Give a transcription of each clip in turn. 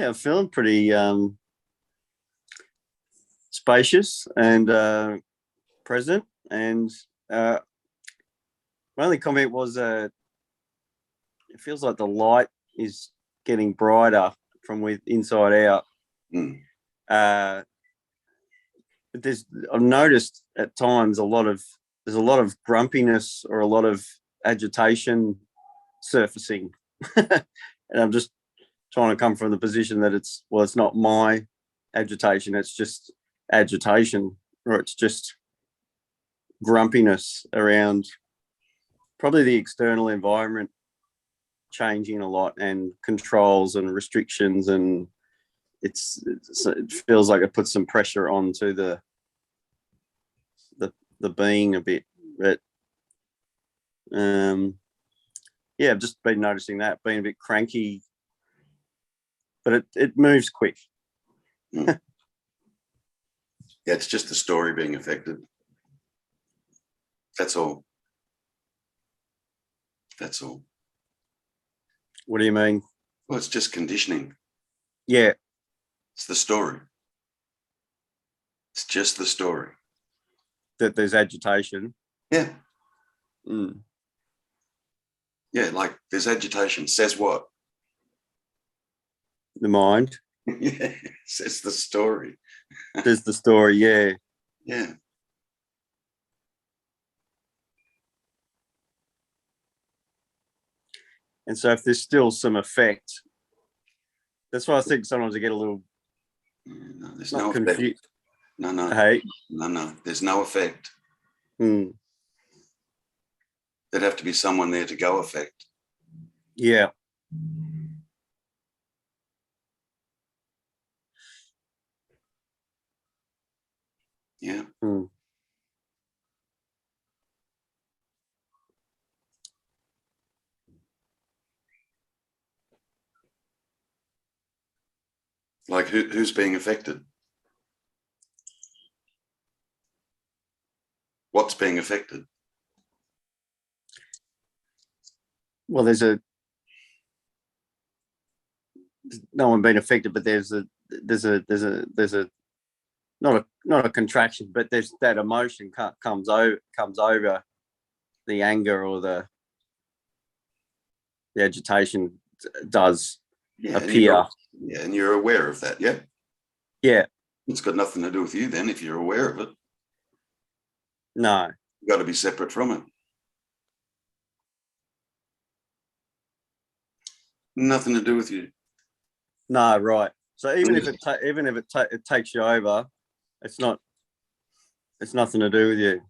Yeah, I'm feeling pretty spacious and present. And my only comment was it feels like the light is getting brighter from inside out. But I've noticed at times there's a lot of grumpiness or a lot of agitation surfacing. And I'm just trying to come from the position that it's not my agitation, it's just agitation, or it's just grumpiness around probably the external environment changing a lot, and controls and restrictions, and it feels like it puts some pressure onto the being a bit. But I've just been noticing that, being a bit cranky, but it moves quick. Yeah, it's just the story being affected. That's all. That's all. What do you mean? Well, it's just conditioning. Yeah. It's the story. It's just the story. That there's agitation. Yeah. Mm. Yeah, like there's agitation. Says what? The mind. Yeah, says the story. There's the story, yeah. Yeah. And so if there's still some effect, that's why I think sometimes I get a little There's no effect. No. Hey. No. There's no effect. Mm. There'd have to be someone there to go effect. Yeah. Yeah. Mm. Like who's being affected? What's being affected? Well, there's no one being affected, but there's a not a contraction, but there's that emotion comes over the anger or the agitation does appear. And you're aware of that, yeah? Yeah. It's got nothing to do with you then if you're aware of it. No. You've got to be separate from it. Nothing to do with you. No, right. So even if it takes you over, it's nothing to do with you.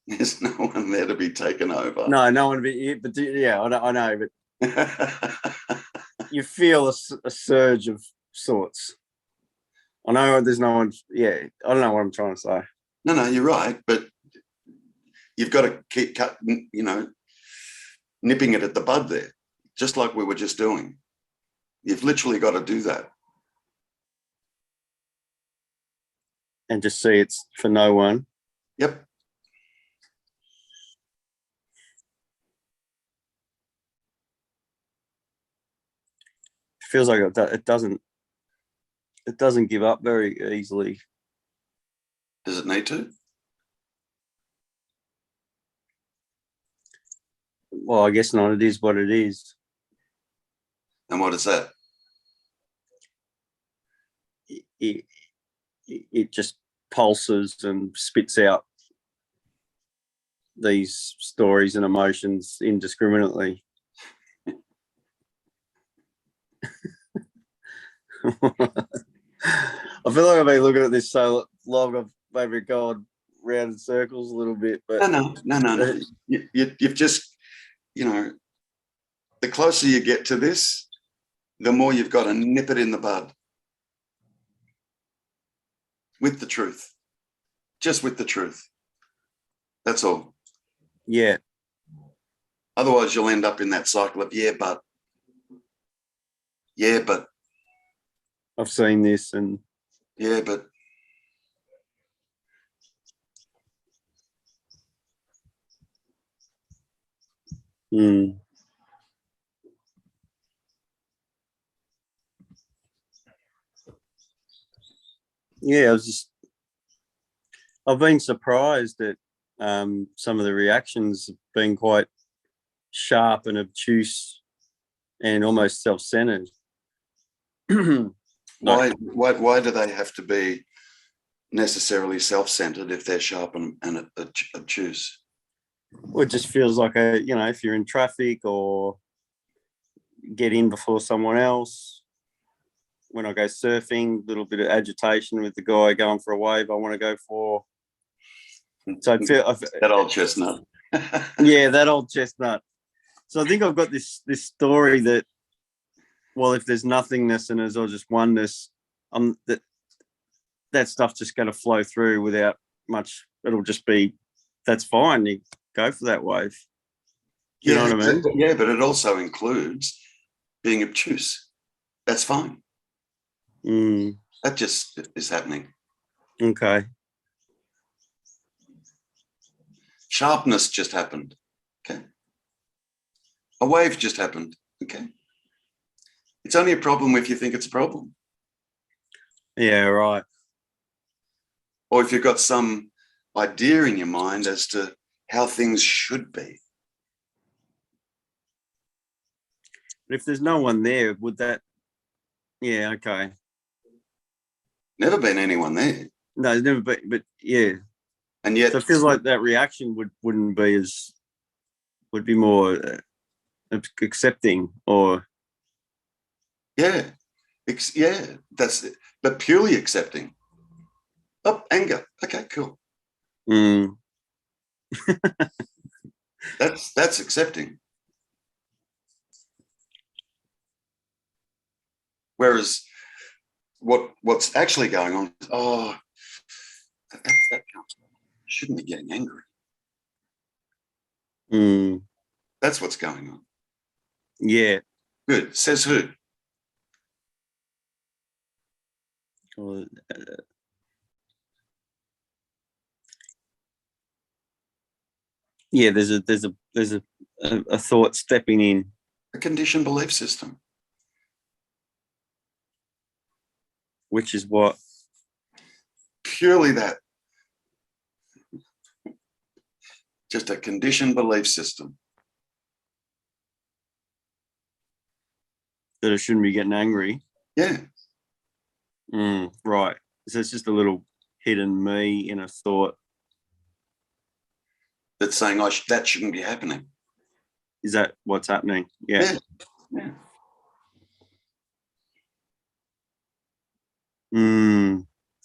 There's no one there to be taken over. No one to be. But yeah, I know. But you feel a surge of sorts. I know there's no one. Yeah, I don't know what I'm trying to say. No, you're right. But you've got to keep nipping it at the bud there, just like we were just doing. You've literally got to do that. And just see it's for no one. Yep. It feels like it doesn't give up very easily. Does it need to? Well, I guess not. It is what it is. And what is that? It just pulses and spits out these stories and emotions indiscriminately. I feel like I've been looking at this so long, I've maybe gone round in circles a little bit. But no. You've just, the closer you get to this, the more you've got to nip it in the bud. With the truth. Just with the truth. That's all. Yeah. Otherwise, you'll end up in that cycle of, yeah, but. I've seen this and. Yeah, but. yeah, I've been surprised at some of the reactions have been quite sharp and obtuse and almost self-centered. Why do they have to be necessarily self-centered if they're sharp and obtuse? Well, it just feels like if you're in traffic or get in before someone else. When I go surfing, a little bit of agitation with the guy going for a wave I want to go for. So I feel that old chestnut. Yeah, that old chestnut. So I think I've got this story that, well, if there's nothingness and there's all just oneness, that stuff's just going to flow through without much. It'll just be, that's fine. You go for that wave. You know what I mean? Yeah, but it also includes being obtuse. That's fine. That just is happening. Okay. Sharpness just happened. Okay. A wave just happened. Okay. It's only a problem if you think it's a problem. Yeah, right. Or if you've got some idea in your mind as to how things should be. But if there's no one there, would that? Yeah, okay. Never been anyone there. No, there's never been, but yeah. And yet, so it feels like that reaction would be more accepting, or yeah, that's it. But purely accepting. Oh, anger. Okay, cool. That's accepting. Whereas what's actually going on is, that shouldn't be getting angry. That's what's going on. Yeah. Good. Says who? Yeah, there's a thought stepping in. A conditioned belief system. Which is what? Purely that. Just a conditioned belief system. That I shouldn't be getting angry. Yeah. Right. So it's just a little hidden me in a thought. That's saying that shouldn't be happening. Is that what's happening? Yeah.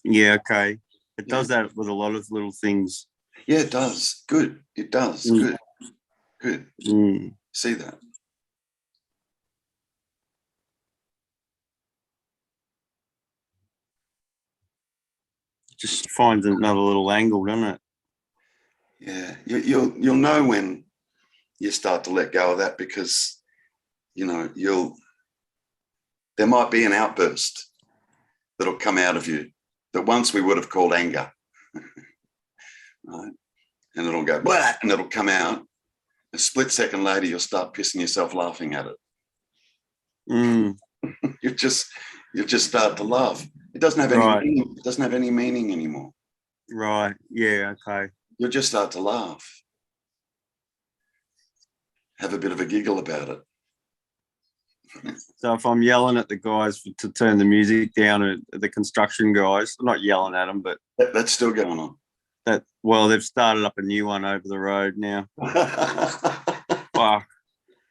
Yeah, okay. It does that with a lot of little things. Yeah, it does. Good. It does. Good. See that. Just finds another little angle, doesn't it? Yeah. You'll know when you start to let go of that, because there might be an outburst that'll come out of you that once we would have called anger. Right? And it'll go blah, and it'll come out. A split second later, you'll start pissing yourself laughing at it. You just start to laugh. It doesn't have any meaning. It doesn't have any meaning anymore. Right. Yeah. Okay. You'll just start to laugh. Have a bit of a giggle about it. So if I'm yelling at the guys to turn the music down, at the construction guys, I'm not yelling at them, but that's still going on. They've started up a new one over the road now. Fuck.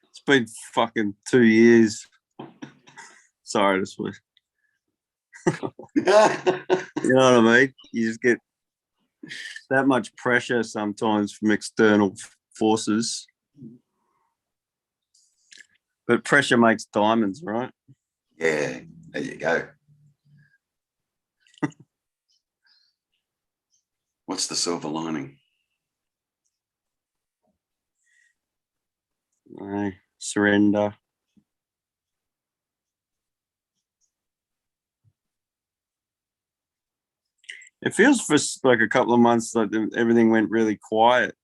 It's been fucking 2 years. Sorry to swear. You know what I mean? You just get that much pressure sometimes from external forces. But pressure makes diamonds, right? Yeah, there you go. What's the silver lining? Surrender. It feels for like a couple of months like everything went really quiet.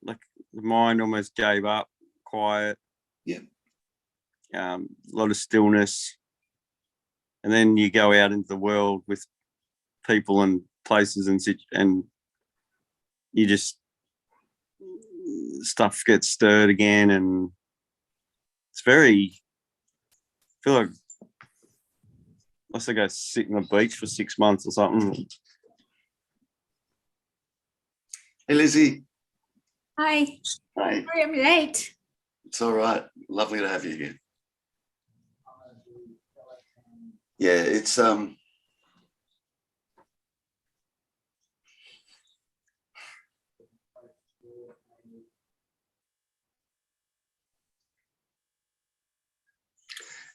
Like the mind almost gave up, quiet. Yeah. A lot of stillness. And then you go out into the world with people and places and you just, stuff gets stirred again, and it's very, I feel like unless I go sit on the beach for 6 months or something. Hey, Lizzie. Hi. Hi. Sorry I'm late. It's all right. Lovely to have you here. Yeah, it's a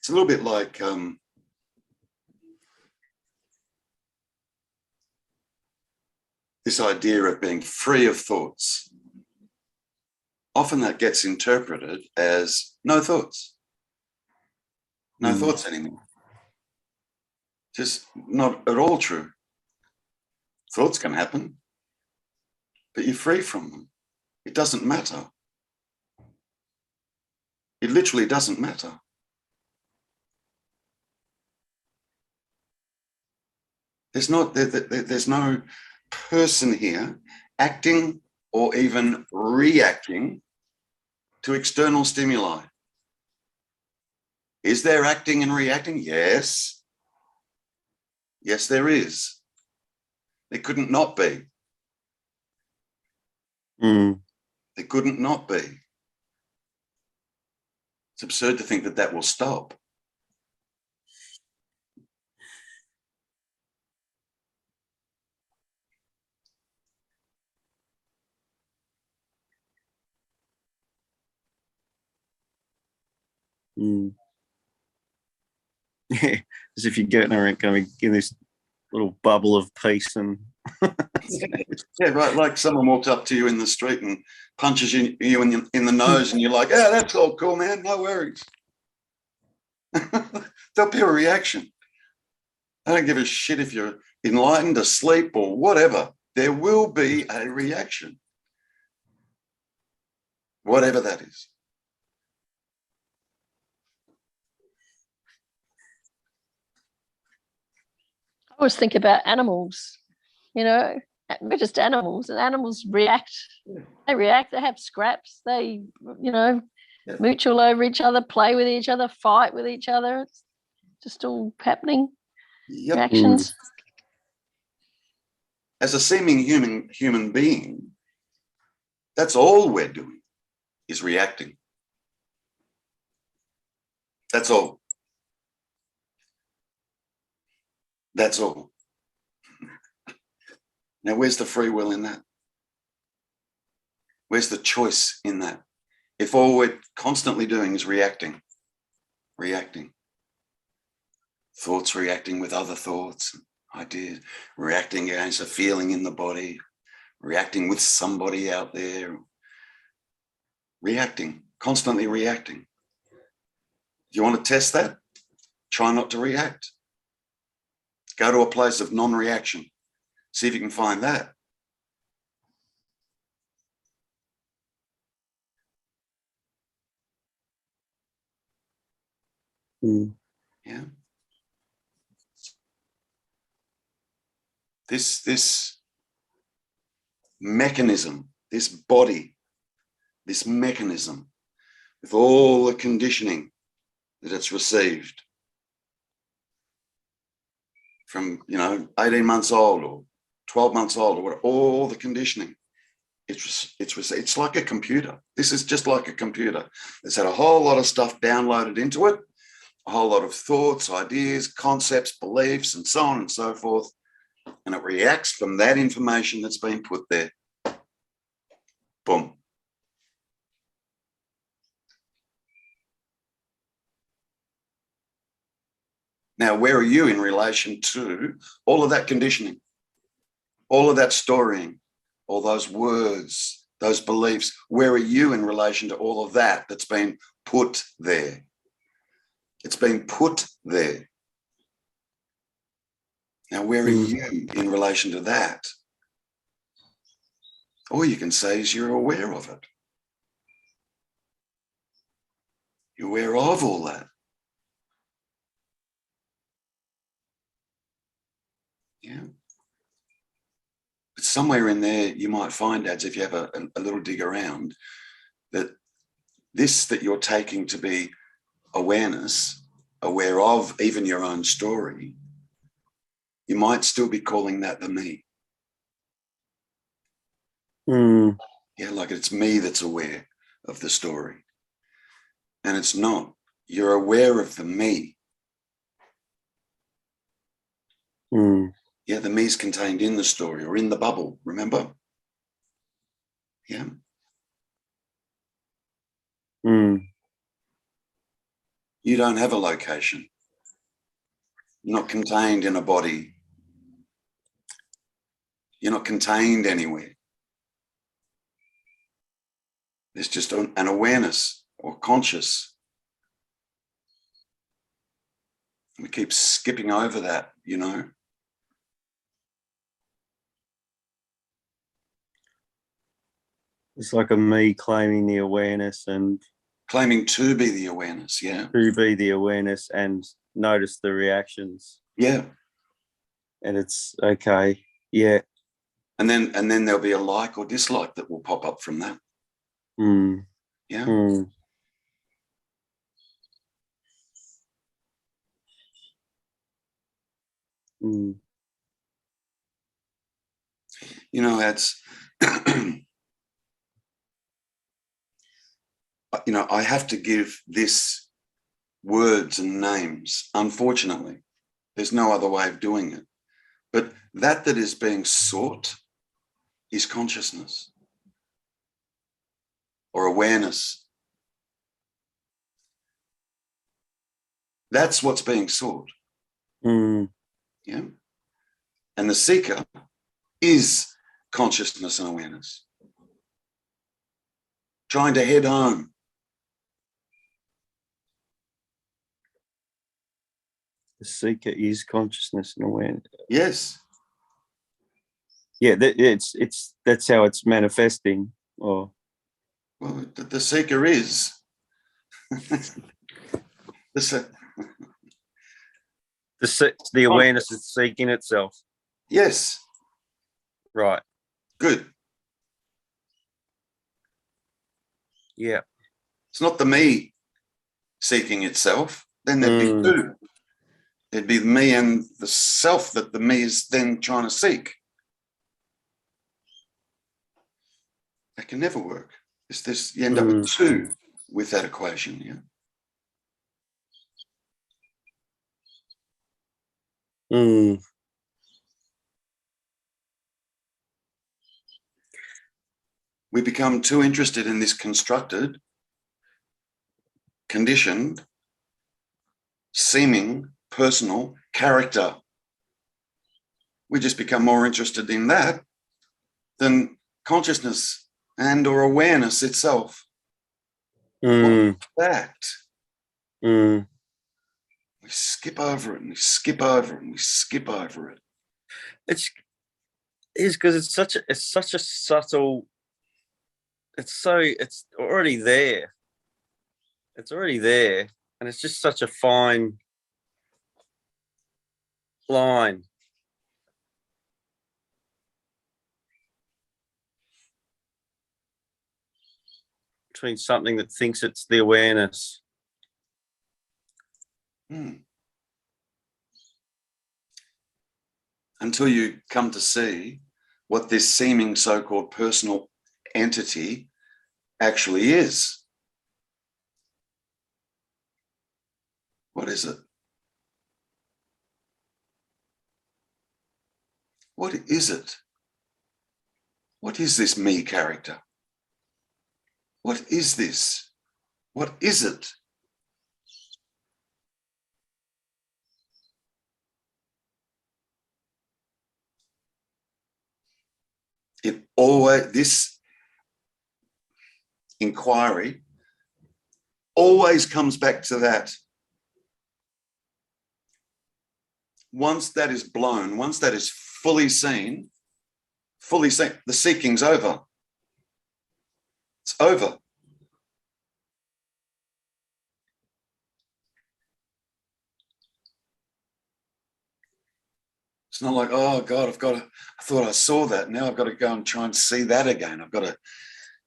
little bit like this idea of being free of thoughts. Often that gets interpreted as no thoughts. No thoughts anymore. Just not at all true. Thoughts can happen, but you're free from them. It doesn't matter. It literally doesn't matter. There's no person here acting or even reacting to external stimuli. Is there acting and reacting? Yes. Yes, there is. There couldn't not be. There couldn't not be. It's absurd to think that that will stop. Yeah, as if you're getting around, going in this little bubble of peace and Yeah, right. Like someone walks up to you in the street and punches you in the nose, and you're like, "Yeah, that's all cool, man. No worries." There'll be a reaction. I don't give a shit if you're enlightened, asleep, or whatever. There will be a reaction, whatever that is. I always think about animals, you know, we're just animals, and animals react. They react, they have scraps, they, you know, mooch all over each other, play with each other, fight with each other. It's just all happening. Yep. Reactions. As a seeming human being, that's all we're doing is reacting. That's all. That's all. Now, where's the free will in that? Where's the choice in that? If all we're constantly doing is reacting, thoughts reacting with other thoughts, ideas, reacting against a feeling in the body, reacting with somebody out there, reacting, constantly reacting. Do you want to test that? Try not to react. Go to a place of non-reaction. See if you can find that. Yeah. This mechanism, this body, this mechanism, with all the conditioning that it's received from, 18 months old or 12 months old, or all the conditioning, it's like a computer. This is just like a computer. It's had a whole lot of stuff downloaded into it, a whole lot of thoughts, ideas, concepts, beliefs, and so on and so forth. And it reacts from that information that's been put there. Boom. Now, where are you in relation to all of that conditioning, all of that storying, all those words, those beliefs? Where are you in relation to all of that that's been put there? It's been put there. Now, where are you in relation to that? All you can say is you're aware of it. You're aware of all that. Yeah. somewhere in there you might find, Ads, if you have a little dig around, that this that you're taking to be awareness, aware of even your own story, you might still be calling that the me. Yeah, like it's me that's aware of the story. And it's not. You're aware of the me. Yeah, the me's contained in the story or in the bubble, remember? Yeah. You don't have a location. You're not contained in a body. You're not contained anywhere. There's just an awareness or conscious. We keep skipping over that, you know. It's like a me claiming the awareness and Claiming to be the awareness, yeah. to be the awareness and notice the reactions. Yeah. And it's okay. Yeah. And then there'll be a like or dislike that will pop up from that. Yeah. You know, that's you know, I have to give this words and names, unfortunately. There's no other way of doing it. But that is being sought is consciousness or awareness. That's what's being sought. Yeah. And the seeker is consciousness and awareness. Trying to head home. The seeker is consciousness and awareness. Yes. Yeah, that's how it's manifesting. Or well, the seeker is. the awareness is seeking itself. Yes. Right. Good. Yeah. It's not the me seeking itself. Then there'd be two. There'd be me and the self that the me is then trying to seek. That can never work. It's this, you end up with two with that equation, yeah. We become too interested in this constructed, conditioned, seeming, personal character. We just become more interested in that than consciousness and or awareness itself. What's that? We skip over it and we skip over it and we skip over it. It's because it's such a subtle. It's already there. It's already there, and it's just such a fine line between something that thinks it's the awareness. Until you come to see what this seeming so-called personal entity actually is. What is it? What is it? What is this me character? What is this? What is it? This inquiry always comes back to that. Once that is blown, once that is fully seen, the seeking's over. It's over. It's not like, oh God, I thought I saw that. Now I've got to go and try and see that again. I've got to,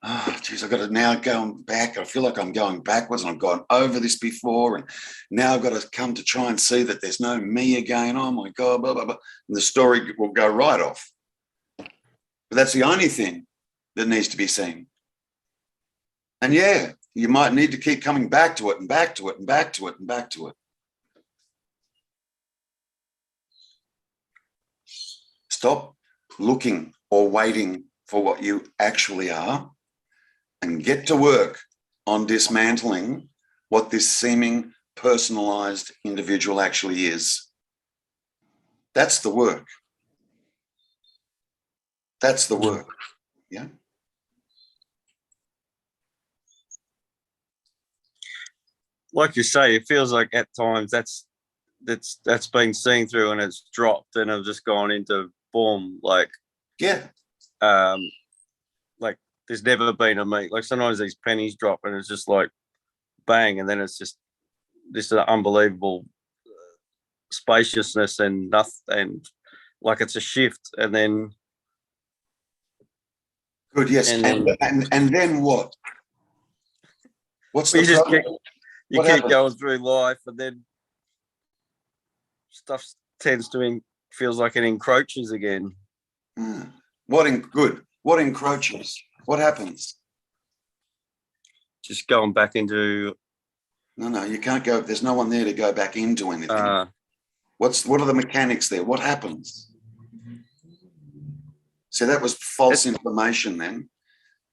oh geez, I've got to now go back. I feel like I'm going backwards and I've gone over this before. And now I've got to come to try and see that there's no me again. Oh my God, blah, blah, blah. And the story will go right off. But that's the only thing that needs to be seen. And yeah, you might need to keep coming back to it and back to it and back to it and back to it. Stop looking or waiting for what you actually are and get to work on dismantling what this seeming personalized individual actually is. That's the work. That's the work. Yeah. Like you say, it feels like at times that's been seen through and it's dropped and I've just gone into boom, like like there's never been a me. Like sometimes these pennies drop and it's just like bang, and then it's just this unbelievable spaciousness and nothing, and like it's a shift, and then good, yes, and then what? What's the problem? You keep going through life, and then stuff tends to feels like it encroaches again. What encroaches? What happens? Just going back into. No, you can't go. There's no one there to go back into anything. What are the mechanics there? What happens? So that was false information then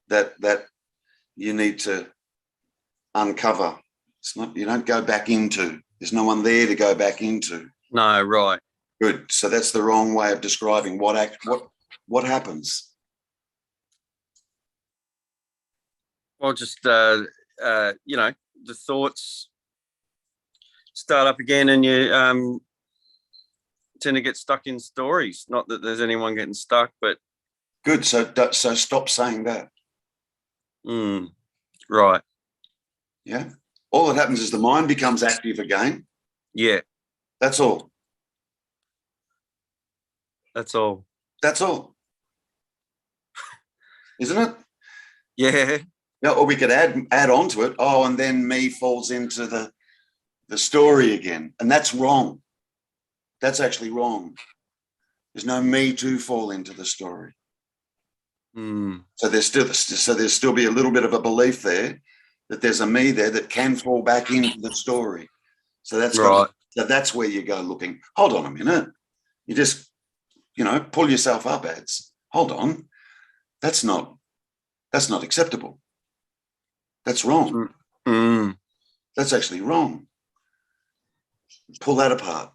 that you need to uncover. It's not, you don't go back into. There's no one there to go back into. No, right. Good. So that's the wrong way of describing what happens. Well, just you know, the thoughts start up again, and you tend to get stuck in stories. Not that there's anyone getting stuck, but good. So stop saying that. Right. Yeah. All that happens is the mind becomes active again. Yeah. That's all. That's all. That's all. Isn't it? Yeah. Yeah. Or we could add on to it. Oh, and then me falls into the story again. And that's wrong. That's actually wrong. There's no me to fall into the story. So there's still be a little bit of a belief there that there's a me there that can fall back into the story. So that's right. So that's where you go looking. Hold on a minute. You just, pull yourself up, ads. Hold on. That's not acceptable. That's wrong. That's actually wrong. Pull that apart.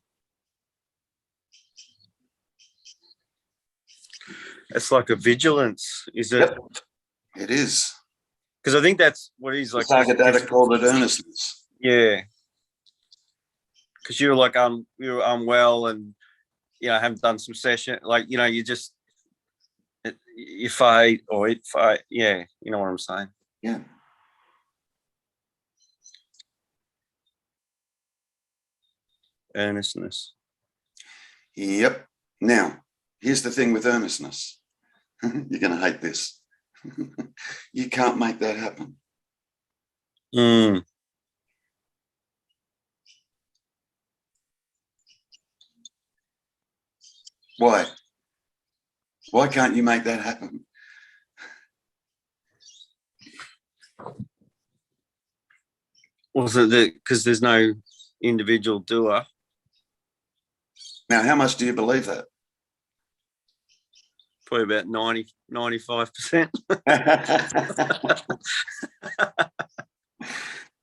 It's like a vigilance, is it? Yep. It is. Because I think that's what he's like. Psychedelic called it earnestness. Yeah. Because you're like you're unwell, and haven't done some session. Like you just you fight or it fight. Yeah, you know what I'm saying. Yeah. Earnestness. Yep. Now, here's the thing with earnestness. You're going to hate this. You can't make that happen. Why? Why can't you make that happen? Was it because there's no individual doer? Now, how much do you believe that? Probably about 95%.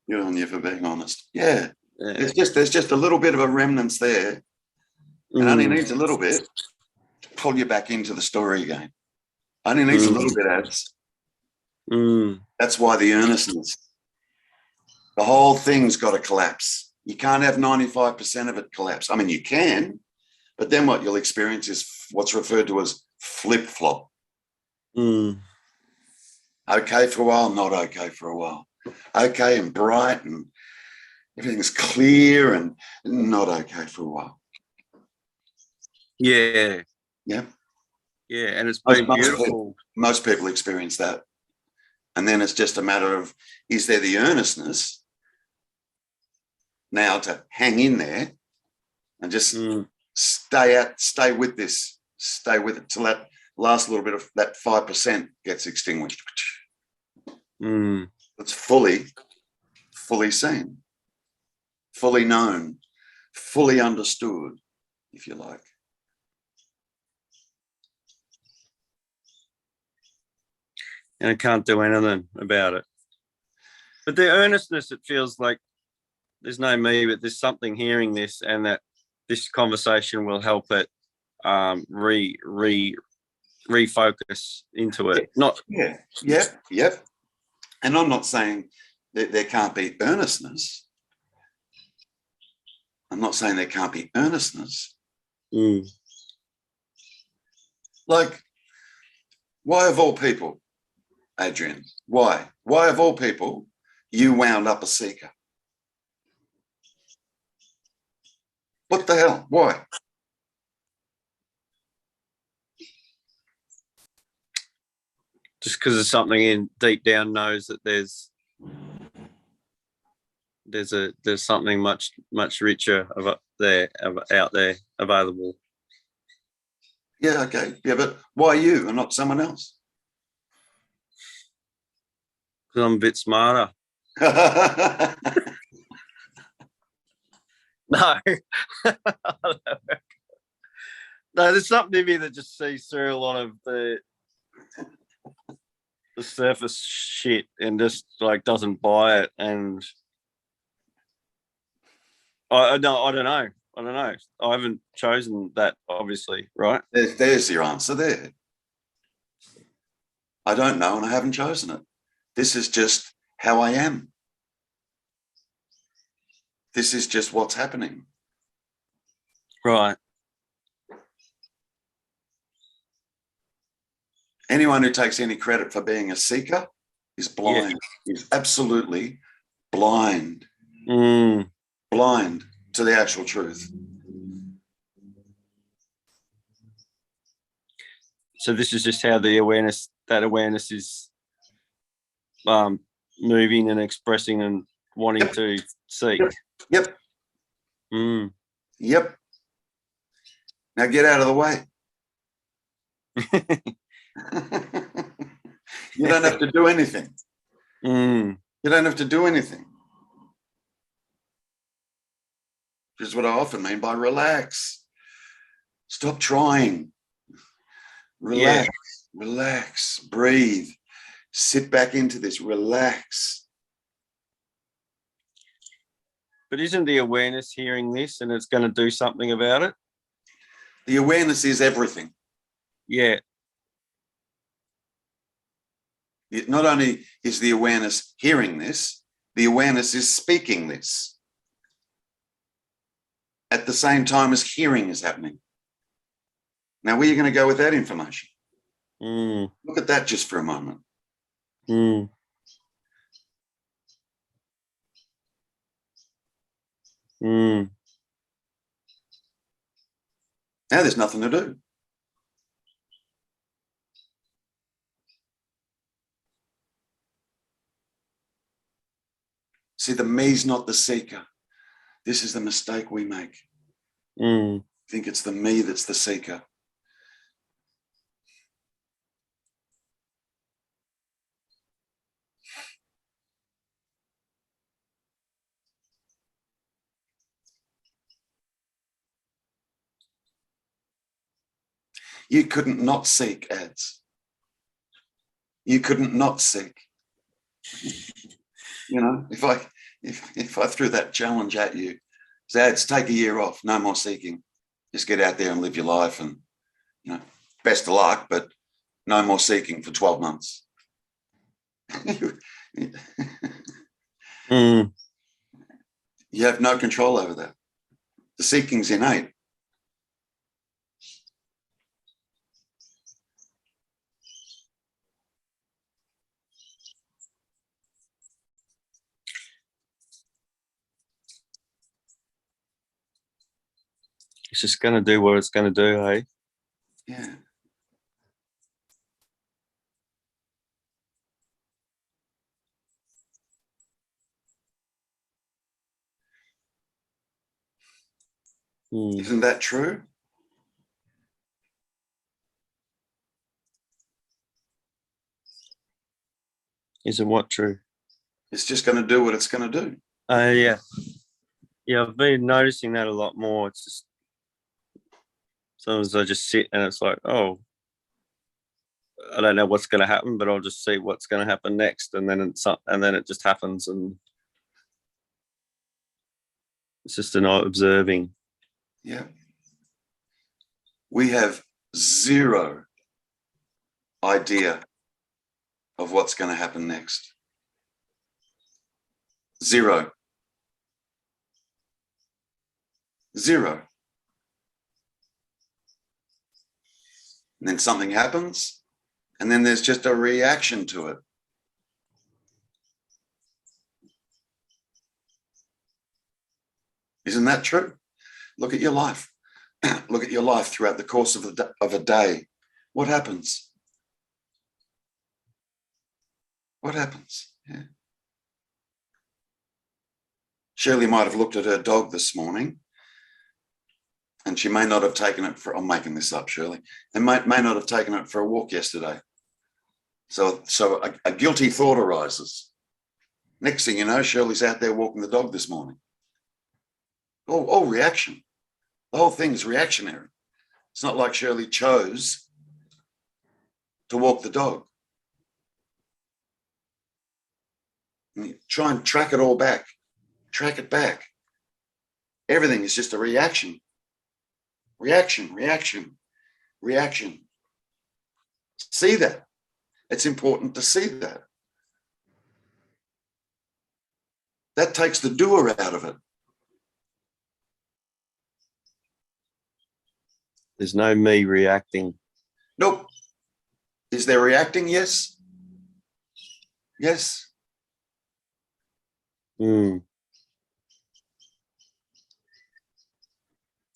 Good on you for being honest. Yeah. There's just a little bit of a remnants there. And only needs a little bit to pull you back into the story again. Only needs a little bit, ads. That's why the earnestness. The whole thing's got to collapse. You can't have 95% of it collapse. I mean, you can, but then what you'll experience is what's referred to as flip-flop. Okay for a while, not okay for a while. Okay and bright and everything's clear and not okay for a while. Yeah. Yeah. Yeah. And it's Most, been most beautiful. most people experience that. And then it's just a matter of, is there the earnestness now to hang in there and just stay with this, stay with it till that last little bit of that 5% gets extinguished. It's fully seen, fully known, fully understood, if you like. And I can't do anything about it. But the earnestness, it feels like there's no me, but there's something hearing this, and that this conversation will help it refocus into it. Not Yep. And I'm not saying that there can't be earnestness. I'm not saying there can't be earnestness. Like, why of all people, Adrian? Why? Why of all people, you wound up a seeker? What the hell? Why? just because of something in deep down knows that there's something much richer out there available. Yeah, okay. Yeah, but why you and not someone else? Because I'm a bit smarter. No. No, there's something in me that just sees through a lot of the surface shit and just like doesn't buy it. And I don't know. I haven't chosen that, obviously, right? There's your answer there. I don't know and I haven't chosen it. This is just how I am. This is just what's happening. Right. Anyone who takes any credit for being a seeker is blind. Is absolutely blind. Blind to the actual truth. So this is just how that awareness is moving and expressing and wanting to seek. Yep. Yep. Now get out of the way. You don't have to do anything. You don't have to do anything. Which is what I often mean by relax. Stop trying. Relax. Relax. Breathe. Sit back into this. Relax. But isn't the awareness hearing this and it's going to do something about it? The awareness is everything. Yeah. Not only is the awareness hearing this, the awareness is speaking this at the same time as hearing is happening. Now, where are you going to go with that information? Look at that just for a moment. Now there's nothing to do. See, the me's not the seeker. This is the mistake we make. Think it's the me that's the seeker. You couldn't not seek, ads. You couldn't not seek. You know, if I threw that challenge at you, say, ads, take a year off, no more seeking. Just get out there and live your life, and best of luck, but no more seeking for 12 months. You have no control over that. The seeking's innate. It's just going to do what it's going to do, hey? Yeah. Isn't that true? Isn't what true? It's just going to do what it's going to do. Yeah. Yeah, I've been noticing that a lot more. It's just sometimes I just sit and it's like, oh, I don't know what's going to happen, but I'll just see what's going to happen next, and then it just happens, and it's just an observing. Yeah. We have zero idea of what's going to happen next. Zero. Zero. And then something happens, and then there's just a reaction to it. Isn't that true? Look at your life. Look at your life throughout the course of a day. What happens? What happens? Yeah. Shirley might have looked at her dog this morning, and she may not have taken it for, I'm making this up, Shirley, and may not have taken it for a walk yesterday. So a guilty thought arises. Next thing you know, Shirley's out there walking the dog this morning. All reaction. The whole thing is reactionary. It's not like Shirley chose to walk the dog. And you try and track it all back. Track it back. Everything is just a reaction. Reaction, reaction, reaction. See that. It's important to see that. That takes the doer out of it. There's no me reacting. Nope. Is there reacting? Yes. Yes.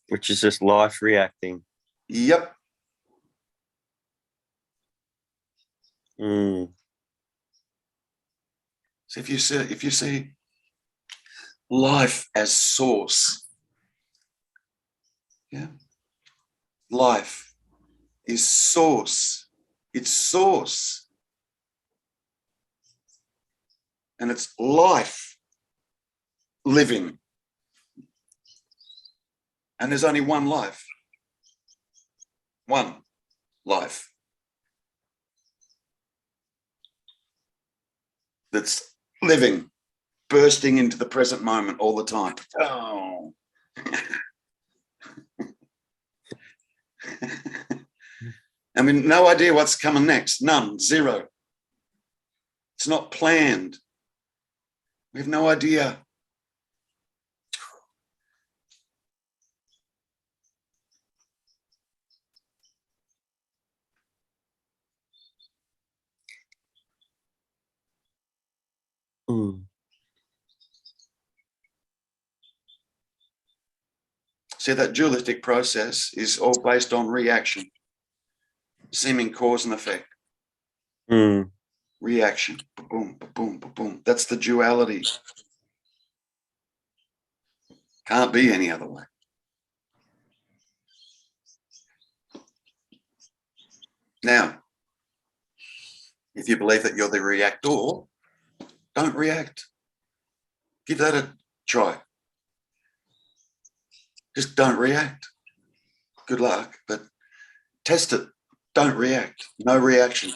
Which is just life reacting. Yep. Mm. So if you see life as source, yeah, life is source. It's source, and it's life living. And there's only one life. One life that's living, bursting into the present moment all the time. Oh. I mean, no idea what's coming next. None. Zero. It's not planned. We have no idea. See, that dualistic process is all based on reaction, seeming cause and effect. Reaction, boom, boom, boom. That's the duality. Can't be any other way. Now, if you believe that you're the reactor, don't react. Give that a try. Just don't react. Good luck, but test it. Don't react. No reaction.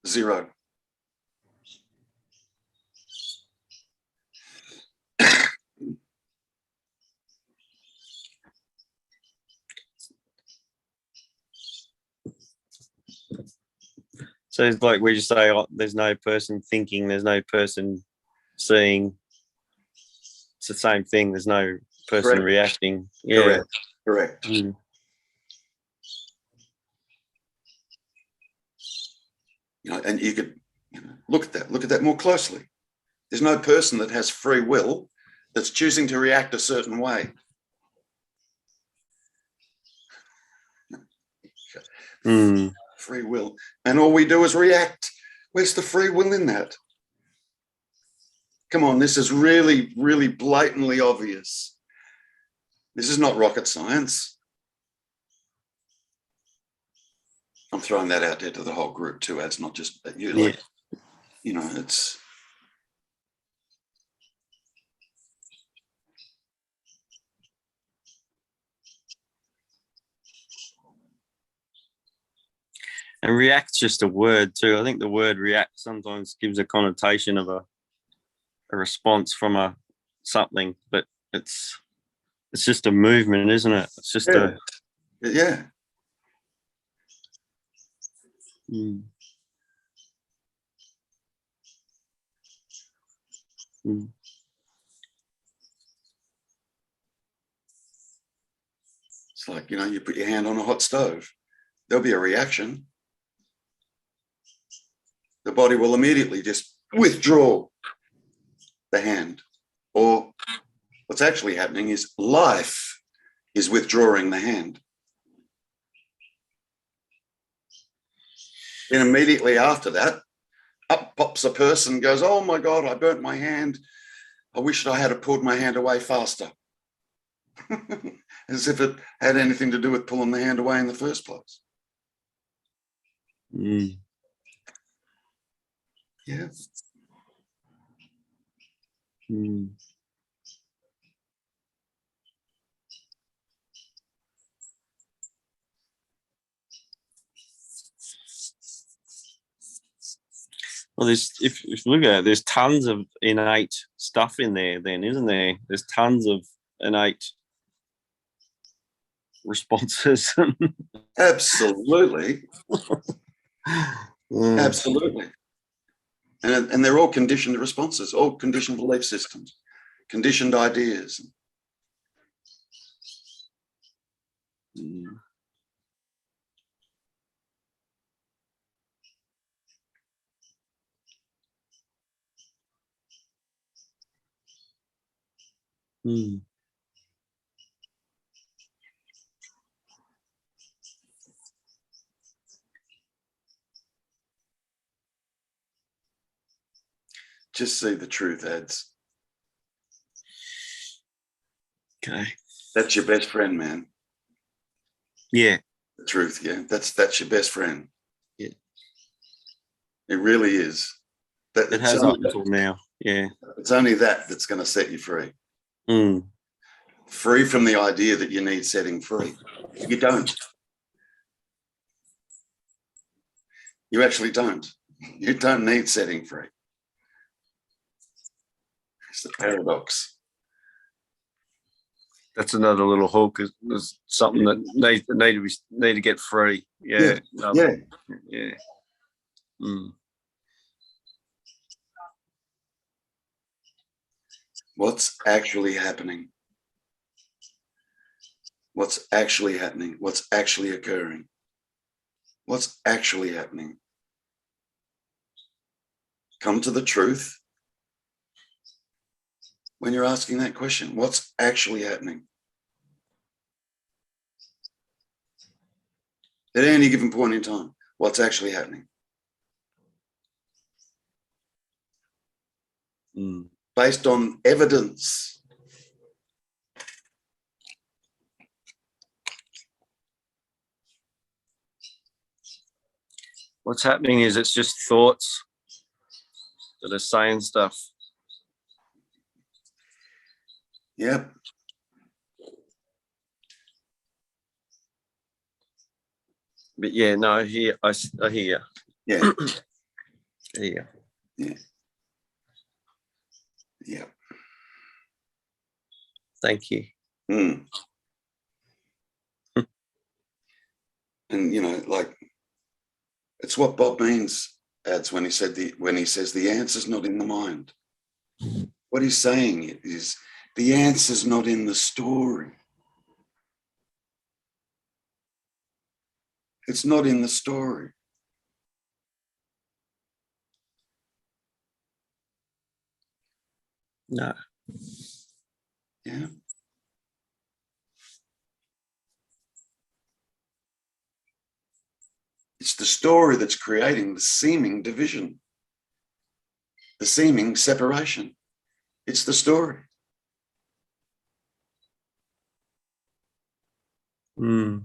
Zero. So it's like we just say, oh, there's no person thinking, there's no person seeing. It's the same thing. There's no person Correct. reacting. Yeah. Correct. Mm. You know, and you could look at that more closely. There's no person that has free will that's choosing to react a certain way. Mm. Free will. And all we do is react. Where's the free will in that? Come on, this is really, really blatantly obvious. This is not rocket science. I'm throwing that out there to the whole group too. It's not just you. Like, you know, it's. And react's just a word too. I think the word react sometimes gives a connotation of a response from a something, but it's just a movement, isn't it? It's just yeah. Mm. Mm. It's like, you know, you put your hand on a hot stove. There'll be a reaction. The body will immediately just withdraw the hand. Or what's actually happening is life is withdrawing the hand. And immediately after that, up pops a person, goes, oh my God, I burnt my hand. I wish I had pulled my hand away faster. As if it had anything to do with pulling the hand away in the first place. Mm. Yeah. Mm. Well, if you look at it, there's tons of innate stuff in there then, isn't there? There's tons of innate responses. Absolutely. Absolutely. And they're all conditioned responses, all conditioned belief systems, conditioned ideas. Mm. Mm. Just see the truth, ads. Okay. That's your best friend, man. Yeah. The truth, yeah. That's your best friend. Yeah. It really is. It has up until now. Yeah. It's only that's going to set you free. Mm. Free from the idea that you need setting free. You don't. You actually don't. You don't need setting free. It's the paradox. That's another little hook. Is something that need to get free. Yeah. Yeah. Yeah. Mm. What's actually happening? What's actually happening? What's actually occurring? What's actually happening? Come to the truth when you're asking that question. What's actually happening? At any given point in time, what's actually happening? Mm. Based on evidence. What's happening is it's just thoughts that are saying stuff. Yep. But yeah, no, I hear. Yeah. Yeah. Yeah. Yeah. Thank you. Mm. And you know, like it's what Bob Means adds when he says the answer's not in the mind. What he's saying is the answer's not in the story. It's not in the story. No. Yeah. It's the story that's creating the seeming division, the seeming separation. It's the story. Mm.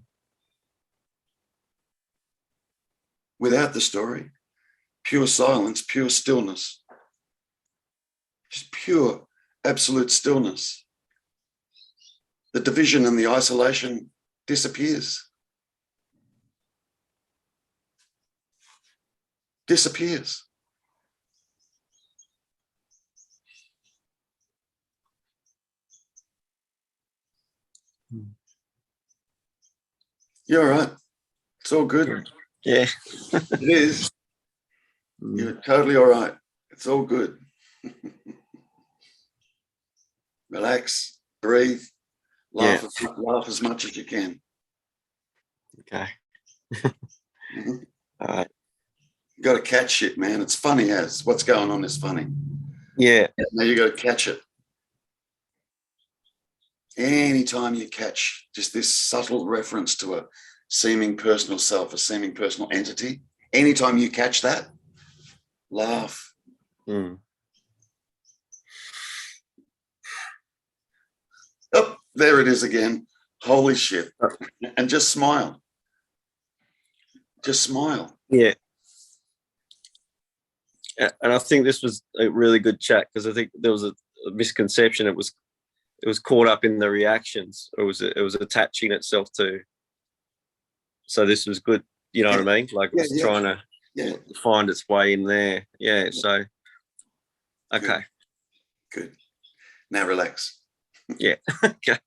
Without the story, pure silence, pure stillness, just pure absolute stillness. The division and the isolation disappears. Disappears. You're all right. It's all good. Yeah. It is. Mm. You're totally all right. It's all good. Relax, breathe, laugh, laugh as much as you can. Okay. Mhm. All right. You got to catch shit, man. It's funny as what's going on is funny. Yeah. Now you got to catch it. Anytime you catch just this subtle reference to a seeming personal self, a seeming personal entity, anytime you catch that, laugh. Mm. Oh, there it is again. Holy shit. And just smile. Just smile. Yeah. And I think this was a really good chat because I think there was a misconception. It was caught up in the reactions. It was attaching itself to. So this was good. You know what I mean? Like it was trying to find its way in there. Yeah. So. Okay. Good. Now relax. Yeah. Okay.